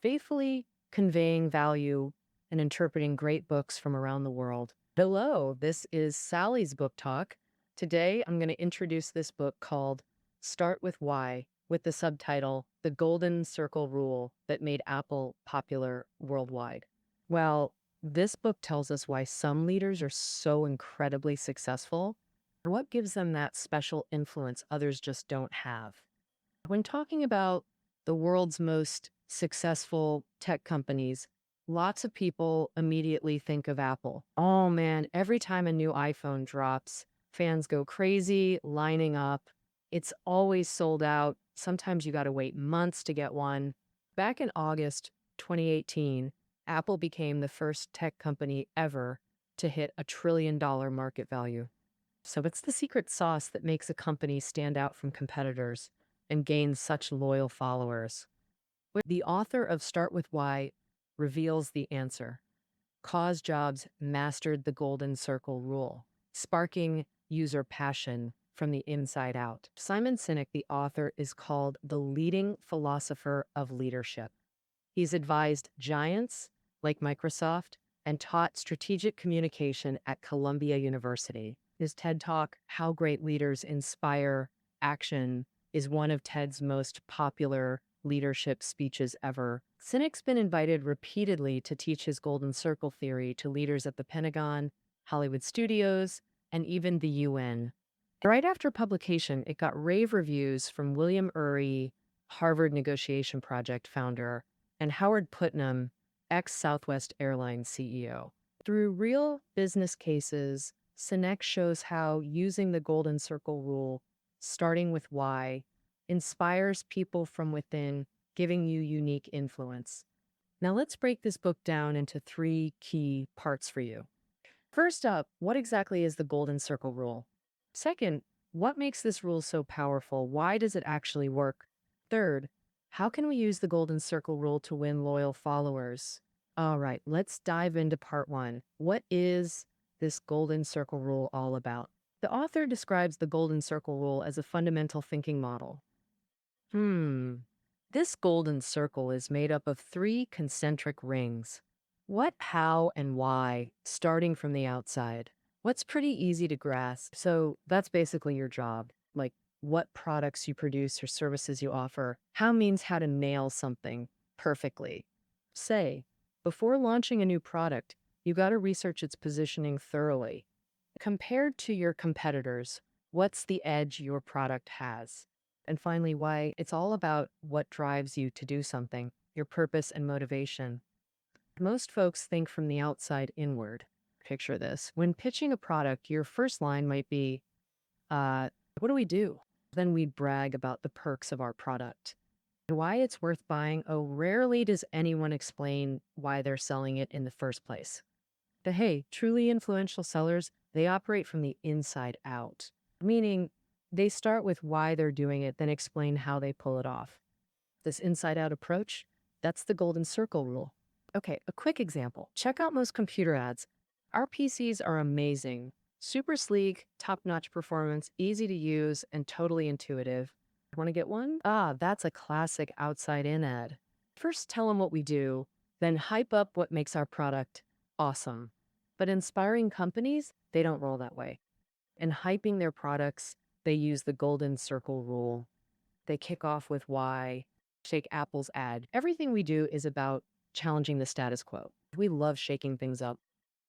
faithfully conveying value and interpreting great books from around the world. Hello, this is Sally's Book Talk. Today, I'm going to introduce this book called Start with Why, with the subtitle The Golden Circle Rule That Made Apple Popular Worldwide. Well, this book tells us why some leaders are so incredibly successful, and what gives them that special influence others just don't have. When talking about the world's most successful tech companies, lots of people immediately think of Apple. Oh man, every time a new iPhone drops, fans go crazy, lining up. It's always sold out. Sometimes you got to wait months to get one. Back in August 2018, Apple became the first tech company ever to hit $1 trillion market value. So it's the secret sauce that makes a company stand out from competitors and gain such loyal followers. The author of Start With Why reveals the answer. Cause Jobs mastered the golden circle rule, sparking user passion from the inside out. Simon Sinek, the author, is called the leading philosopher of leadership. He's advised giants like Microsoft and taught strategic communication at Columbia University. His TED Talk, How Great Leaders Inspire Action, is one of TED's most popular leadership speeches ever. Sinek's been invited repeatedly to teach his golden circle theory to leaders at the Pentagon, Hollywood studios, and even the UN. Right after publication, it got rave reviews from William Ury, Harvard Negotiation Project founder, and Howard Putnam, ex-Southwest Airlines CEO. Through real business cases, Sinek shows how using the golden circle rule, starting with why, inspires people from within, giving you unique influence. Now let's break this book down into 3 key parts for you. First up, what exactly is the golden circle rule? Second, what makes this rule so powerful? Why does it actually work? Third, how can we use the golden circle rule to win loyal followers? All right, let's dive into part 1. What is this golden circle rule all about? The author describes the golden circle rule as a fundamental thinking model. This golden circle is made up of 3 concentric rings. What, how, and why, starting from the outside. What's pretty easy to grasp. So that's basically your job. Like what products you produce or services you offer. How means how to nail something perfectly. Say, before launching a new product, you got to research its positioning thoroughly. Compared to your competitors, what's the edge your product has? And finally, why it's all about what drives you to do something, your purpose and motivation. Most folks think from the outside inward. Picture this. When pitching a product, your first line might be, what do we do? Then we brag about the perks of our product. Why it's worth buying, oh, rarely does anyone explain why they're selling it in the first place. But hey, truly influential sellers, they operate from the inside out, meaning they start with why they're doing it, then explain how they pull it off. This inside out approach, that's the golden circle rule. Okay, a quick example. Check out most computer ads. Our PCs are amazing. Super sleek, top-notch performance, easy to use, and totally intuitive. Want to get one? Ah, that's a classic outside-in ad. First tell them what we do, then hype up what makes our product awesome. But inspiring companies, they don't roll that way. In hyping their products, they use the golden circle rule. They kick off with why. Shake Apple's ad. Everything we do is about challenging the status quo. We love shaking things up.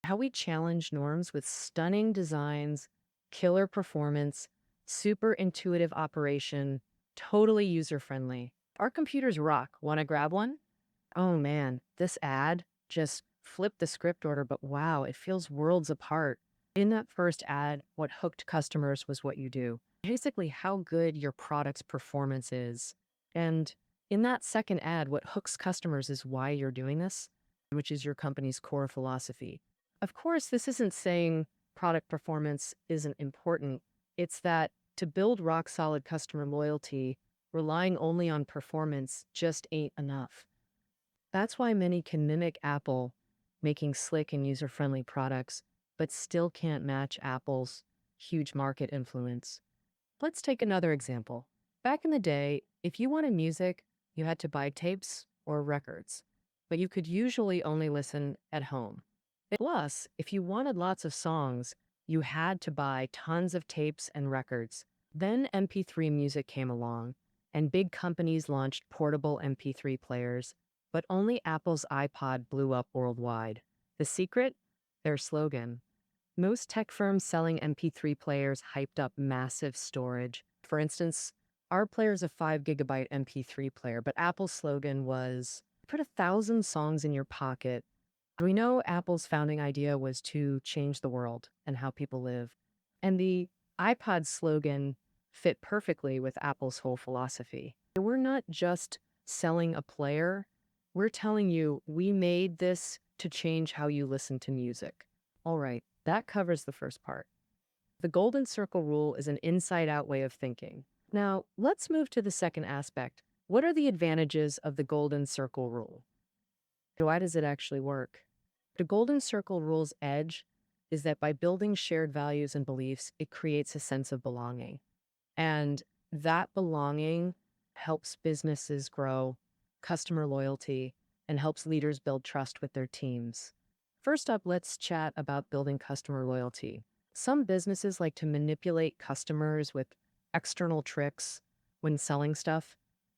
How we challenge norms with stunning designs, killer performance, super intuitive operation, totally user-friendly. Our computers rock. Want to grab one? Oh man, this ad just flipped the script order, but wow, it feels worlds apart. In that first ad, what hooked customers was what you do. Basically, how good your product's performance is. And in that second ad, what hooks customers is why you're doing this, which is your company's core philosophy. Of course, this isn't saying product performance isn't important. It's that to build rock-solid customer loyalty, relying only on performance just ain't enough. That's why many can mimic Apple, making slick and user-friendly products, but still can't match Apple's huge market influence. Let's take another example. Back in the day, if you wanted music, you had to buy tapes or records, but you could usually only listen at home. Plus, if you wanted lots of songs, you had to buy tons of tapes and records. Then MP3 music came along, and big companies launched portable MP3 players, but only Apple's iPod blew up worldwide. The secret? Their slogan. Most tech firms selling MP3 players hyped up massive storage. For instance, our player is a 5 GB MP3 player, but Apple's slogan was, put 1,000 songs in your pocket. We know Apple's founding idea was to change the world and how people live. And the iPod slogan fit perfectly with Apple's whole philosophy. We're not just selling a player, we're telling you we made this to change how you listen to music. All right, that covers the first part. The golden circle rule is an inside-out way of thinking. Now, let's move to the second aspect. What are the advantages of the golden circle rule? Why does it actually work? The golden circle rule's edge is that by building shared values and beliefs, it creates a sense of belonging. And that belonging helps businesses grow, customer loyalty, and helps leaders build trust with their teams. First up, let's chat about building customer loyalty. Some businesses like to manipulate customers with external tricks when selling stuff.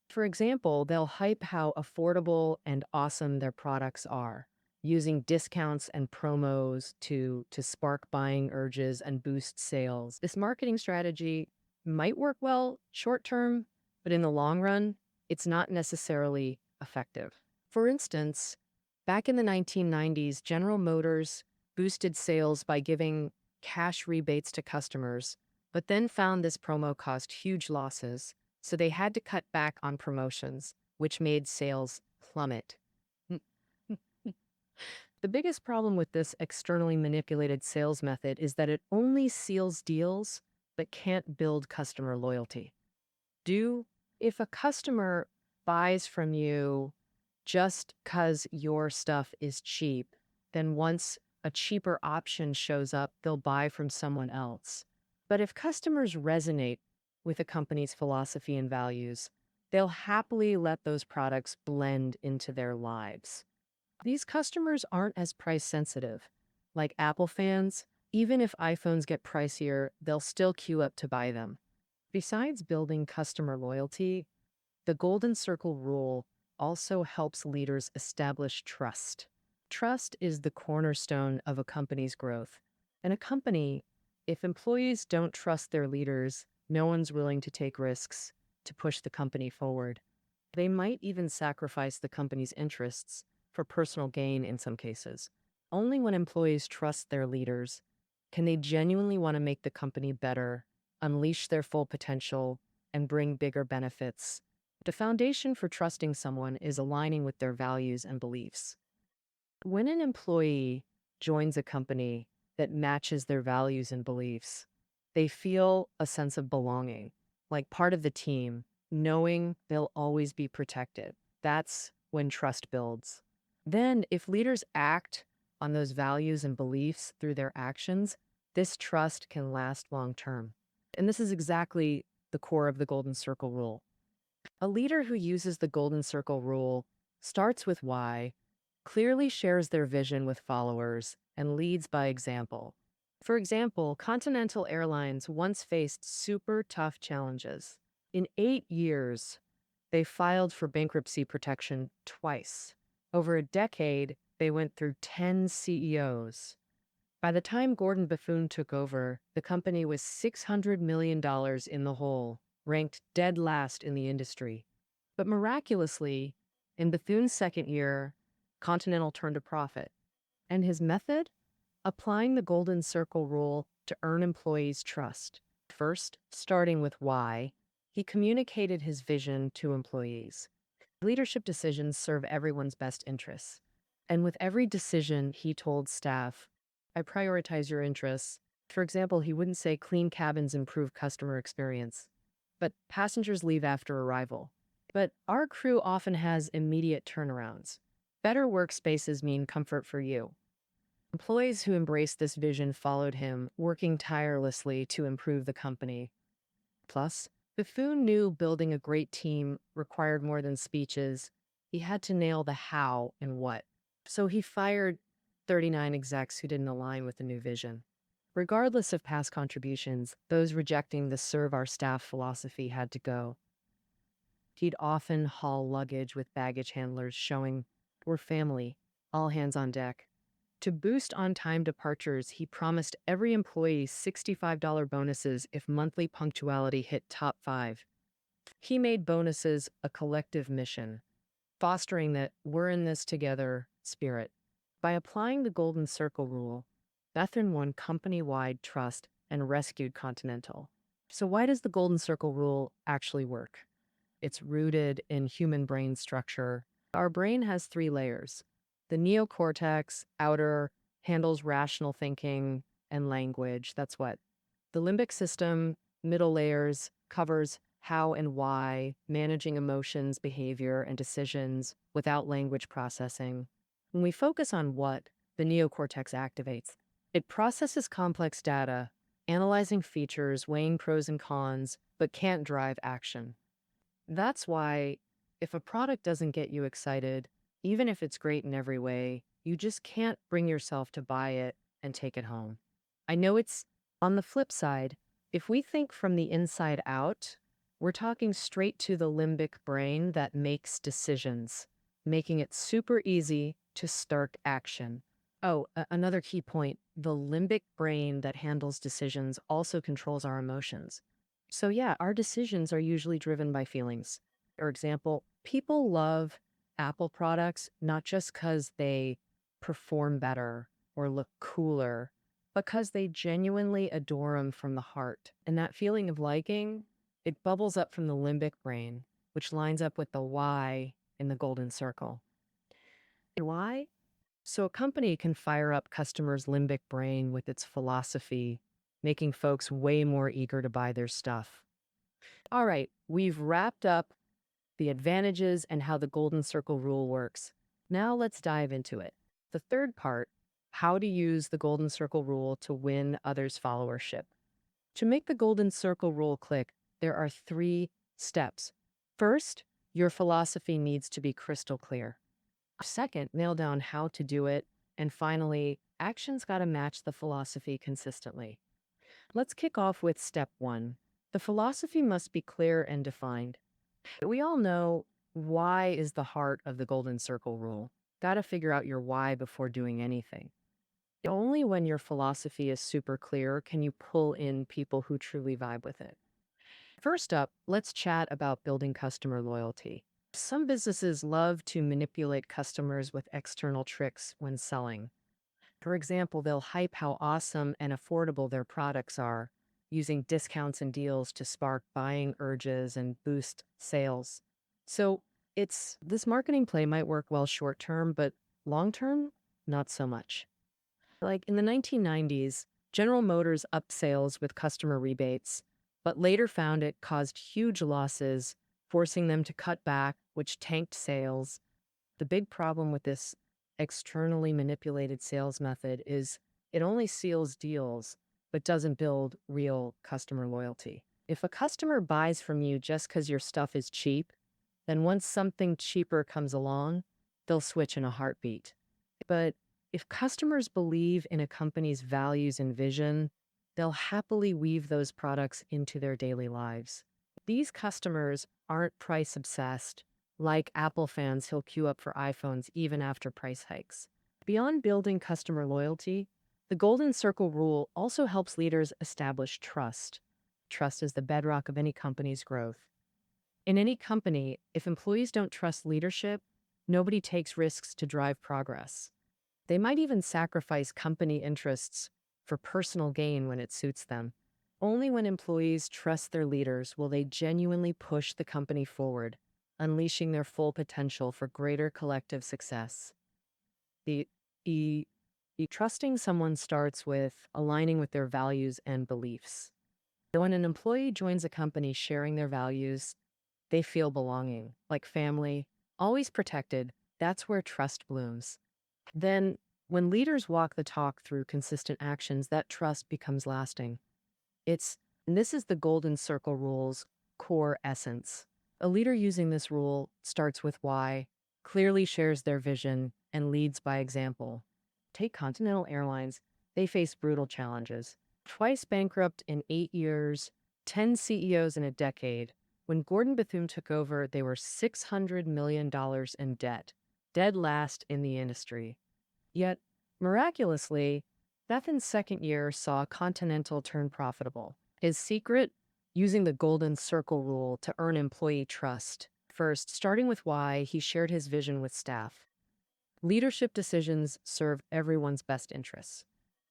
For example, they'll hype how affordable and awesome their products are, using discounts and promos to spark buying urges and boost sales. This marketing strategy might work well short term, but in the long run, it's not necessarily effective. For instance, back in the 1990s, General Motors boosted sales by giving cash rebates to customers, but then found this promo caused huge losses, so they had to cut back on promotions, which made sales plummet. The biggest problem with this externally manipulated sales method is that it only seals deals but can't build customer loyalty. If a customer buys from you just because your stuff is cheap, then once a cheaper option shows up, they'll buy from someone else. But if customers resonate with a company's philosophy and values, they'll happily let those products blend into their lives. These customers aren't as price sensitive. Like Apple fans, even if iPhones get pricier, they'll still queue up to buy them. Besides building customer loyalty, the Golden Circle rule also helps leaders establish trust. Trust is the cornerstone of a company's growth. In a company, if employees don't trust their leaders, no one's willing to take risks to push the company forward. They might even sacrifice the company's interests for personal gain in some cases. Only when employees trust their leaders can they genuinely want to make the company better, unleash their full potential, and bring bigger benefits. The foundation for trusting someone is aligning with their values and beliefs. When an employee joins a company that matches their values and beliefs, they feel a sense of belonging, like part of the team, knowing they'll always be protected. That's when trust builds. Then, if leaders act on those values and beliefs through their actions, this trust can last long term. And this is exactly the core of the Golden Circle rule. A leader who uses the Golden Circle rule starts with why, clearly shares their vision with followers, and leads by example. For example, Continental Airlines once faced super tough challenges. In 8 years, they filed for bankruptcy protection twice. Over a decade, they went through 10 CEOs. By the time Gordon Bethune took over, the company was $600 million in the hole, ranked dead last in the industry. But miraculously, in Bethune's second year, Continental turned a profit. And his method? Applying the Golden Circle rule to earn employees' trust. First, starting with why, he communicated his vision to employees. Leadership decisions serve everyone's best interests. And with every decision, he told staff, I prioritize your interests. For example, he wouldn't say clean cabins improve customer experience, but passengers leave after arrival. But our crew often has immediate turnarounds. Better workspaces mean comfort for you. Employees who embraced this vision followed him, working tirelessly to improve the company. Plus, Bethune knew building a great team required more than speeches. He had to nail the how and what. So he fired 39 execs who didn't align with the new vision. Regardless of past contributions, those rejecting the serve our staff philosophy had to go. He'd often haul luggage with baggage handlers showing, "We're family, all hands on deck." To boost on-time departures, he promised every employee $65 bonuses if monthly punctuality hit top 5. He made bonuses a collective mission, fostering that "we're in this together" spirit. By applying the Golden Circle rule, Bethune won company-wide trust and rescued Continental. So why does the Golden Circle rule actually work? It's rooted in human brain structure. Our brain has 3 layers. The neocortex, outer, handles rational thinking and language. That's what. The limbic system, middle layers, covers how and why, managing emotions, behavior, and decisions without language processing. When we focus on what, the neocortex activates. It processes complex data, analyzing features, weighing pros and cons, but can't drive action. That's why if a product doesn't get you excited, even if it's great in every way, you just can't bring yourself to buy it and take it home. I know it's on the flip side. If we think from the inside out, we're talking straight to the limbic brain that makes decisions, making it super easy to start action. Oh, another key point, the limbic brain that handles decisions also controls our emotions. So yeah, our decisions are usually driven by feelings. For example, people love Apple products not just because they perform better or look cooler, but because they genuinely adore them from the heart. And that feeling of liking, it bubbles up from the limbic brain, which lines up with the why in the golden circle. And why? So a company can fire up customers' limbic brain with its philosophy, making folks way more eager to buy their stuff. All right, we've wrapped up the advantages and how the golden circle rule works. Now let's dive into it. The third part, how to use the golden circle rule to win others' followership. To make the golden circle rule click, there are 3 steps. First, your philosophy needs to be crystal clear. Second, nail down how to do it. And finally, action's got to match the philosophy consistently. Let's kick off with step 1. The philosophy must be clear and defined. We all know why is the heart of the golden circle rule. Got to figure out your why before doing anything. Only when your philosophy is super clear can you pull in people who truly vibe with it. First up, let's chat about building customer loyalty. Some businesses love to manipulate customers with external tricks when selling. For example, they'll hype how awesome and affordable their products are, using discounts and deals to spark buying urges and boost sales. So this marketing play might work well short term, but long term, not so much. Like in the 1990s, General Motors upped sales with customer rebates, but later found it caused huge losses, forcing them to cut back, which tanked sales. The big problem with this externally manipulated sales method is it only seals deals, but doesn't build real customer loyalty. If a customer buys from you just because your stuff is cheap, then once something cheaper comes along, they'll switch in a heartbeat. But if customers believe in a company's values and vision, they'll happily weave those products into their daily lives. These customers aren't price obsessed. Like Apple fans, he'll queue up for iPhones even after price hikes. Beyond building customer loyalty, the Golden Circle rule also helps leaders establish trust. Trust is the bedrock of any company's growth. In any company, if employees don't trust leadership, nobody takes risks to drive progress. They might even sacrifice company interests for personal gain when it suits them. Only when employees trust their leaders will they genuinely push the company forward, unleashing their full potential for greater collective success. The trusting someone starts with aligning with their values and beliefs. When an employee joins a company sharing their values, they feel belonging, like family, always protected. That's where trust blooms. Then, when leaders walk the talk through consistent actions, that trust becomes lasting. And this is the Golden Circle rule's core essence. A leader using this rule starts with why, clearly shares their vision, and leads by example. Take Continental Airlines. They face brutal challenges. Twice bankrupt in 8 years, 10 CEOs in a decade. When Gordon Bethune took over, they were $600 million in debt, dead last in the industry. Yet, miraculously, Bethune's second year saw Continental turn profitable. His secret? Using the golden circle rule to earn employee trust. First, starting with why, he shared his vision with staff. Leadership decisions serve everyone's best interests.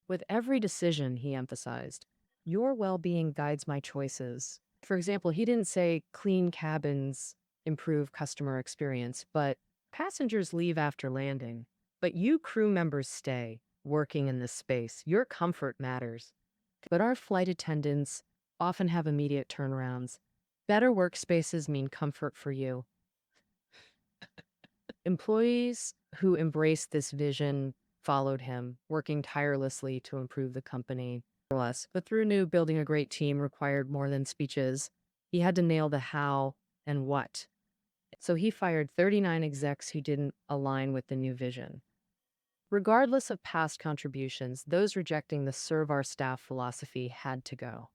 With every decision, he emphasized, your well-being guides my choices. For example, he didn't say clean cabins improve customer experience, but passengers leave after landing. But you crew members stay working in this space. Your comfort matters. But our flight attendants often have immediate turnarounds. Better workspaces mean comfort for you. Employees who embraced this vision followed him, working tirelessly to improve the company. But through knew building a great team required more than speeches. He had to nail the how and what. So he fired 39 execs who didn't align with the new vision. Regardless of past contributions, those rejecting the serve our staff philosophy had to go.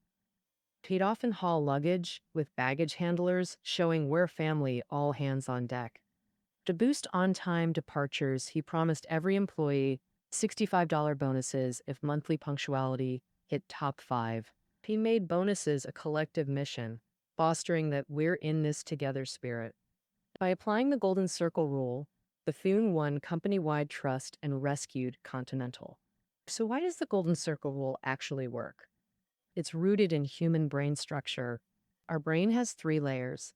He'd often haul luggage with baggage handlers, showing we're family, all hands on deck. To boost on-time departures, he promised every employee $65 bonuses if monthly punctuality hit top 5. He made bonuses a collective mission, fostering that we're in this together spirit. By applying the Golden Circle rule, Bethune won company-wide trust and rescued Continental. So why does the Golden Circle rule actually work? It's rooted in human brain structure. Our brain has 3 layers.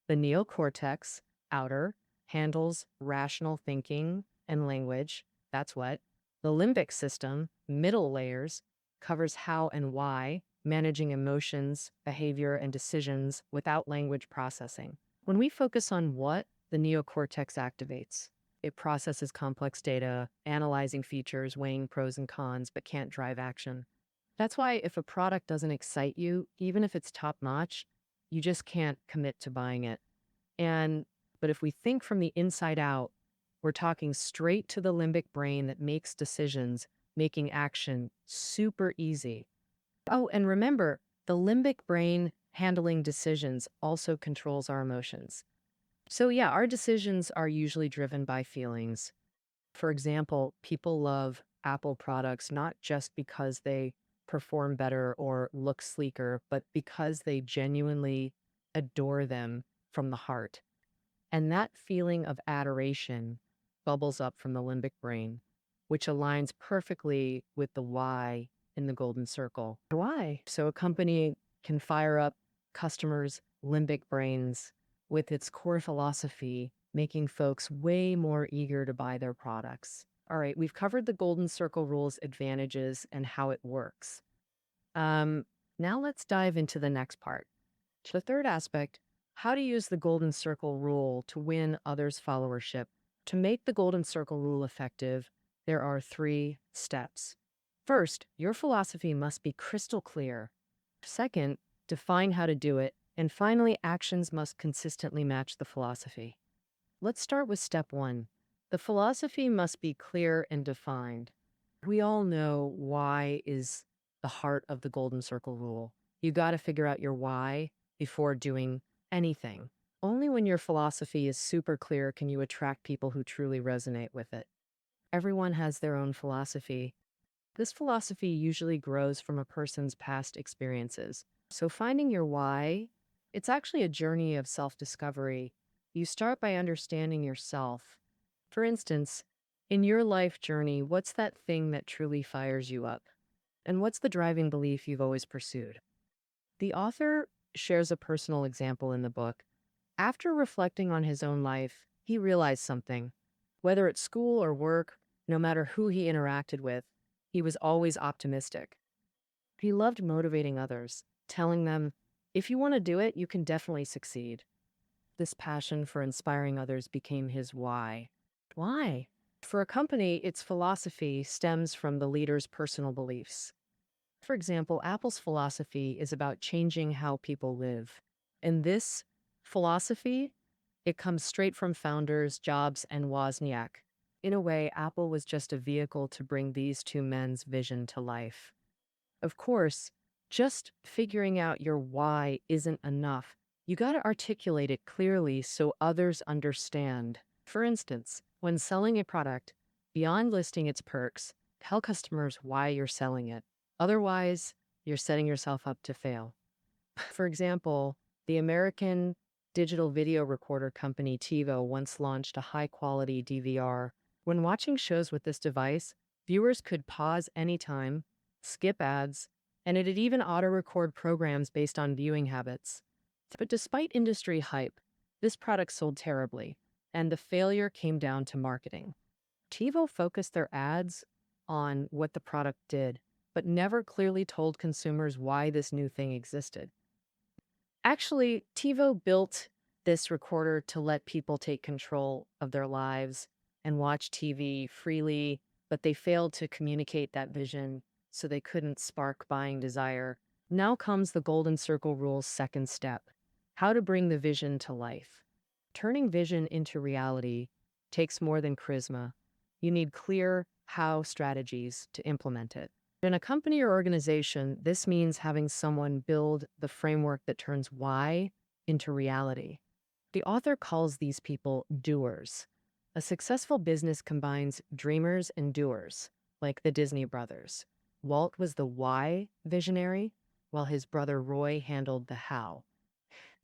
The neocortex, outer, handles rational thinking and language. That's what. The limbic system, middle layers, covers how and why, managing emotions, behavior, and decisions without language processing. When we focus on what, the neocortex activates. It processes complex data, analyzing features, weighing pros and cons, but can't drive action. That's why if a product doesn't excite you, even if it's top-notch, you just can't commit to buying it. But if we think from the inside out, we're talking straight to the limbic brain that makes decisions, making action super easy. Oh, and remember, the limbic brain handling decisions also controls our emotions. So yeah, our decisions are usually driven by feelings. For example, people love Apple products not just because they perform better or look sleeker, but because they genuinely adore them from the heart. And that feeling of adoration bubbles up from the limbic brain, which aligns perfectly with the why in the golden circle. Why? So a company can fire up customers' limbic brains with its core philosophy, making folks way more eager to buy their products. All right, we've covered the golden circle rule's advantages and how it works. Now let's dive into the next part. The third aspect, how to use the golden circle rule to win others' followership. To make the golden circle rule effective, there are 3 steps. First, your philosophy must be crystal clear. Second, define how to do it. And finally, actions must consistently match the philosophy. Let's start with step 1. The philosophy must be clear and defined. We all know why is the heart of the golden circle rule. You got to figure out your why before doing anything. Only when your philosophy is super clear can you attract people who truly resonate with it. Everyone has their own philosophy. This philosophy usually grows from a person's past experiences. So finding your why, it's actually a journey of self-discovery. You start by understanding yourself. For instance, in your life journey, what's that thing that truly fires you up? And what's the driving belief you've always pursued? The author shares a personal example in the book. After reflecting on his own life, he realized something. Whether at school or work, no matter who he interacted with, he was always optimistic. He loved motivating others, telling them, if you want to do it, you can definitely succeed. This passion for inspiring others became his why. Why? For a company, its philosophy stems from the leader's personal beliefs. For example, Apple's philosophy is about changing how people live. And this philosophy, It comes straight from founders Jobs and Wozniak. In a way, Apple was just a vehicle to bring these two men's vision to life. Of course, just figuring out your why isn't enough. You got to articulate it clearly so others understand. For instance, when selling a product, beyond listing its perks, tell customers why you're selling it. Otherwise, you're setting yourself up to fail. For example, the American digital video recorder company TiVo once launched a high-quality DVR. When watching shows with this device, viewers could pause anytime, skip ads, and it'd even auto-record programs based on viewing habits. But despite industry hype, this product sold terribly, and the failure came down to marketing. TiVo focused their ads on what the product did, but never clearly told consumers why this new thing existed. Actually, TiVo built this recorder to let people take control of their lives and watch TV freely, but they failed to communicate that vision, so they couldn't spark buying desire. Now comes the Golden Circle Rule's second step: how to bring the vision to life. Turning vision into reality takes more than charisma. You need clear how strategies to implement it. In a company or organization, this means having someone build the framework that turns why into reality. The author calls these people doers. A successful business combines dreamers and doers, like the Disney brothers. Walt was the why visionary, while his brother Roy handled the how.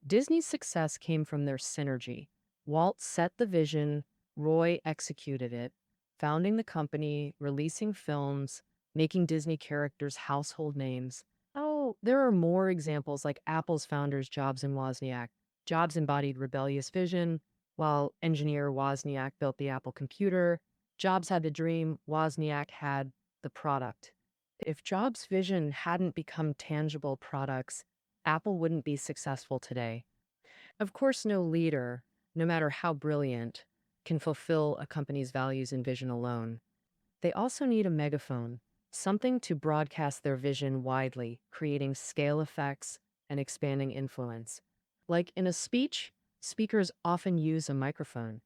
Disney's success came from their synergy. Walt set the vision, Roy executed it, founding the company, releasing films, making Disney characters household names. Oh, there are more examples like Apple's founders Jobs and Wozniak. Jobs embodied rebellious vision, while engineer Wozniak built the Apple computer. Jobs had the dream, Wozniak had the product. If Jobs' vision hadn't become tangible products, Apple wouldn't be successful today. Of course, no leader, no matter how brilliant, can fulfill a company's values and vision alone. They also need a megaphone, something to broadcast their vision widely, creating scale effects and expanding influence. Like in a speech, speakers often use a microphone.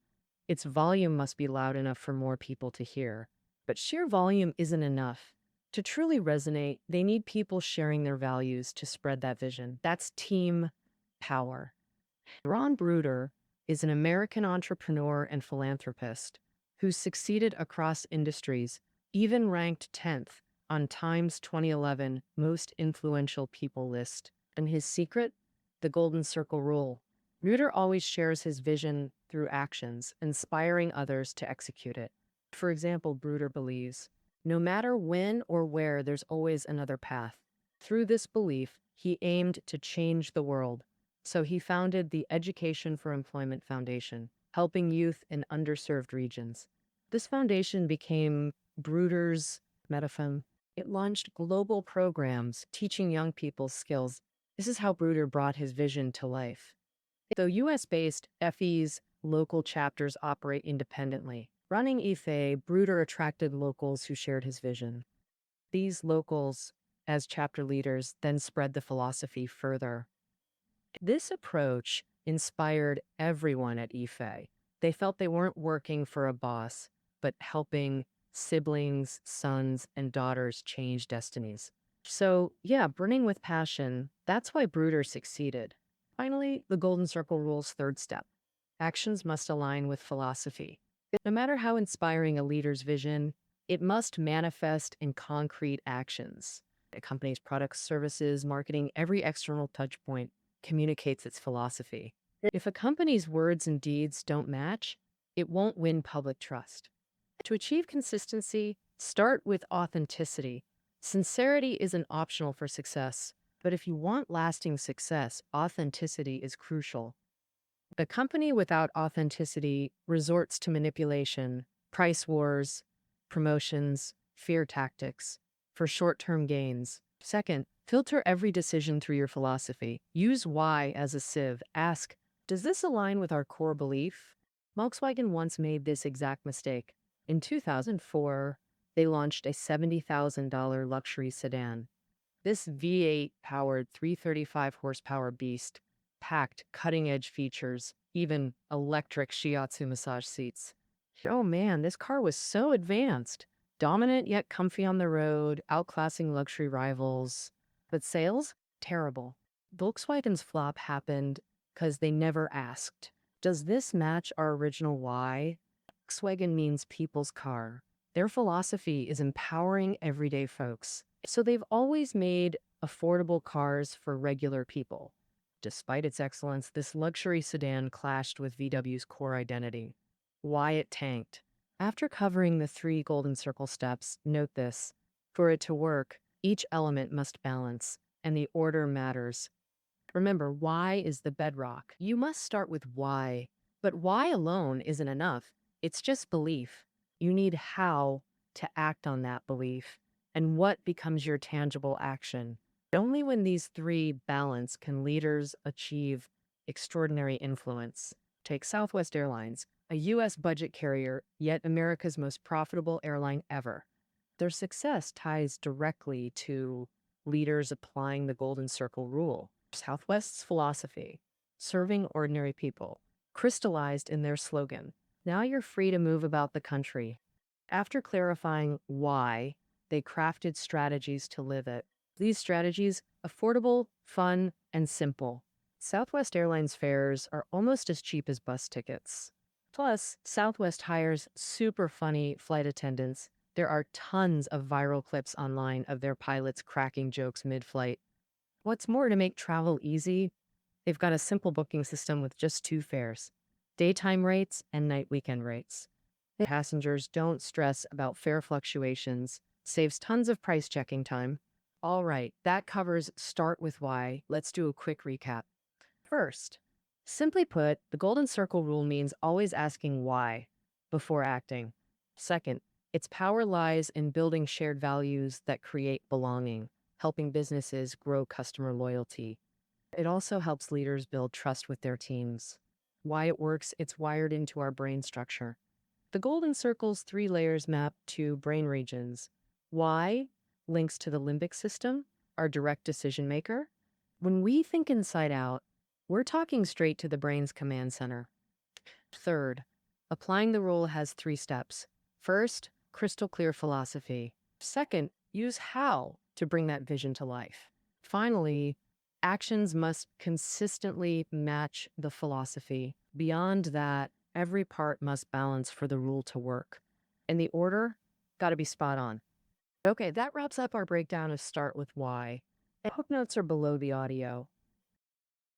Its volume must be loud enough for more people to hear. But sheer volume isn't enough. To truly resonate, they need people sharing their values to spread that vision. That's team power. Ron Bruder is an American entrepreneur and philanthropist who's succeeded across industries, even ranked 10th on Time's 2011 Most Influential People list. And his secret? The Golden Circle Rule. Bruder always shares his vision through actions, inspiring others to execute it. For example, Bruder believes, no matter when or where, there's always another path. Through this belief, he aimed to change the world. So he founded the Education for Employment Foundation, helping youth in underserved regions. This foundation became Bruder's megaphone. It launched global programs teaching young people skills. This is how Bruder brought his vision to life. Though US-based, FE's local chapters operate independently. Running IFE, Bruder attracted locals who shared his vision. These locals, as chapter leaders, then spread the philosophy further. This approach inspired everyone at IFE. They felt they weren't working for a boss, but helping siblings, sons, and daughters change destinies. So, yeah, burning with passion, that's why Bruder succeeded. Finally, the Golden Circle Rule's third step. Actions must align with philosophy. No matter how inspiring a leader's vision, it must manifest in concrete actions. A company's products, services, marketing, every external touchpoint communicates its philosophy. If a company's words and deeds don't match, it won't win public trust. To achieve consistency, start with authenticity. Sincerity isn't optional for success, but if you want lasting success, authenticity is crucial. The company without authenticity resorts to manipulation, price wars, promotions, fear tactics for short-term gains. Second, filter every decision through your philosophy. Use why as a sieve. Ask, does this align with our core belief? Volkswagen once made this exact mistake. In 2004, they launched a $70,000 luxury sedan. This V8-powered 335 horsepower beast packed cutting-edge features, even electric shiatsu massage seats. Oh man, this car was so advanced. Dominant yet comfy on the road, outclassing luxury rivals. But sales? Terrible. Volkswagen's flop happened because they never asked. Does this match our original why? Volkswagen means people's car. Their philosophy is empowering everyday folks. So they've always made affordable cars for regular people. Despite its excellence, this luxury sedan clashed with VW's core identity. Why it tanked. After covering the 3 golden circle steps, note this. For it to work, each element must balance, and the order matters. Remember, why is the bedrock. You must start with why. But why alone isn't enough. It's just belief. You need how to act on that belief, and what becomes your tangible action. Only when these 3 balance can leaders achieve extraordinary influence. Take Southwest Airlines, a U.S. budget carrier, yet America's most profitable airline ever. Their success ties directly to leaders applying the Golden Circle rule. Southwest's philosophy, serving ordinary people, crystallized in their slogan. Now you're free to move about the country. After clarifying why, they crafted strategies to live it. These strategies, affordable, fun, and simple. Southwest Airlines fares are almost as cheap as bus tickets. Plus, Southwest hires super funny flight attendants. There are tons of viral clips online of their pilots cracking jokes mid-flight. What's more, to make travel easy, they've got a simple booking system with just 2 fares, daytime rates and night weekend rates. Passengers don't stress about fare fluctuations, saves tons of price checking time. All right, that covers start with why. Let's do a quick recap. First, simply put, the Golden Circle rule means always asking why before acting. Second, its power lies in building shared values that create belonging, helping businesses grow customer loyalty. It also helps leaders build trust with their teams. Why it works, it's wired into our brain structure. The Golden Circle's 3 layers map to brain regions. Why links to the limbic system, our direct decision maker. When we think inside out, we're talking straight to the brain's command center. Third, applying the rule has 3 steps. First, crystal clear philosophy. Second, use how to bring that vision to life. Finally, actions must consistently match the philosophy. Beyond that, every part must balance for the rule to work. And the order, got to be spot on. Okay, that wraps up our breakdown of Start with Why. And hook notes are below the audio.